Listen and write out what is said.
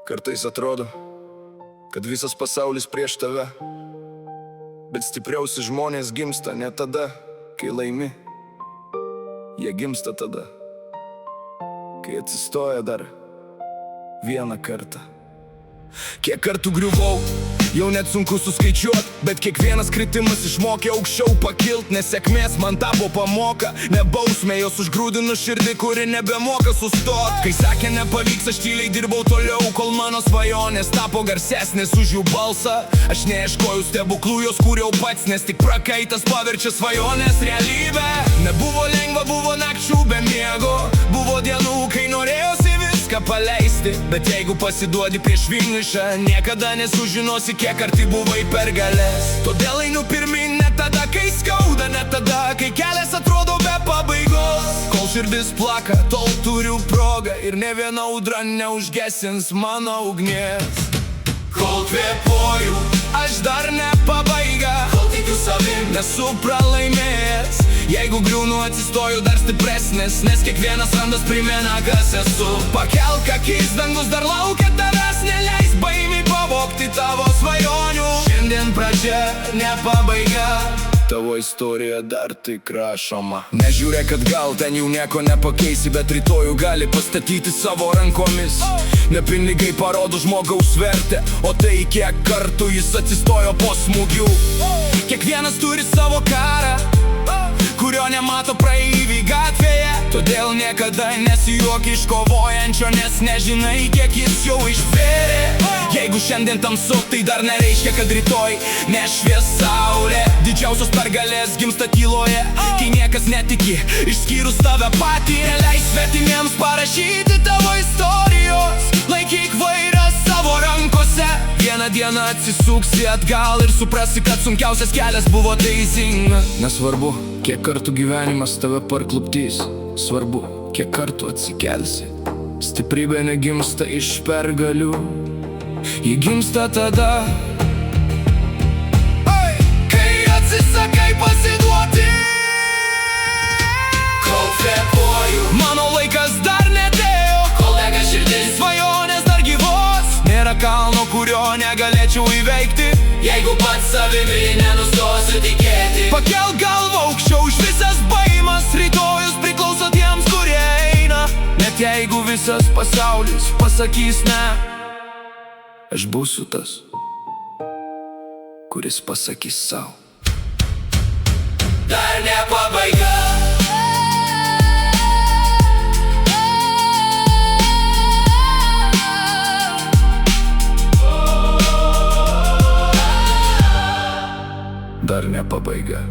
Kartais atrodo, kad visas pasaulis prieš tave, bet stipriausi žmonės gimsta ne tada, kai laimi. Jie gimsta tada, kai atsistoja dar vieną kartą. Kiek kartų griuvau, jau net sunku suskaičiuot, bet kiekvienas kritimas išmokė aukščiau pakilt. Nesėkmės man tapo pamoka, ne bausmė, jos užgrūdino širdį, kuri nebemoka sustot. Kai sakė nepavyks, aš tyliai dirbau toliau, kol mano svajonės tapo garsesnės už jų balsą. Aš neieškojau stebuklų, jos kūriau pats, nes tik prakaitas paverčia svajonės realybę. Nebuvo lengva, buvo nakčių be miego, buvo dienų, kai norėjosi viską paleisti. Bet jeigu pasiduodi prieš finišą, niekada nesužinosi, kiek arti buvai pergalės. Todėl einu pirmin ne tada, kai skauda, ne tada, kai kelias atrodo be pabaigos. Kol širdis plaka, tol turiu progą, ir ne viena audra neužgesins mano ugnies. Kol kvėpuoju, aš dar ne pabaiga, kol tikiu savim, nesu pralaimėjęs. Jeigu griūnu, atsistoju dar stipresnis, nes kiekvienas randas primena, kas esu. Pakelk akis, dangus dar laukia tavęs, neleis baimiai pavogti tavo svajonių. Šiandien pradžia, ne pabaiga, tavo istorija dar tik rašoma. Nežiūrėk, kad gal ten jau nieko nepakeisi, bet rytojų gali pastatyti savo rankomis. Ne pinigai parodo žmogaus vertę, o tai, kiek kartų jis atsistojo po smūgių. Kiekvienas turi savo karą, kurio nemato praeiviai gatvėje. Todėl niekada nesijuok iš kovojančio, nes nežinai, kiek jis jau ištvėrė. Jeigu šiandien tamsu, tai dar nereiškia, kad rytoj nešvies saulė. Didžiausios pergalės gimsta tyloje, kai niekas netiki, išskyrus tave patį. Neleis svetimiems parašyti tavo istorijos, laikyk vairą savo rankose. Vieną dieną atsisuksi atgal ir suprasi, kad sunkiausias kelias buvo teisingas. Nesvarbu, kiek kartų gyvenimas tave parklupdys, svarbu, kiek kartų atsikelsi. Stiprybė negimsta iš pergalių, ji gimsta tada, kai atsisakai pasiduoti. Kol kvėpuoju, mano laikas dar nedėjo, kol dega širdis, svajonės dar gyvos. Nėra kalno, kurio negalėčiau įveikti, jeigu pats savimi nenustosiu tikėti. Pakelk galvą aukščiau už visas baimas, rytojus priklauso tiems, kurie eina. Net jeigu visas pasaulis pasakys ne, aš būsiu tas, kuris pasakys sau: dar ne pabaiga. Dar ne pabaiga.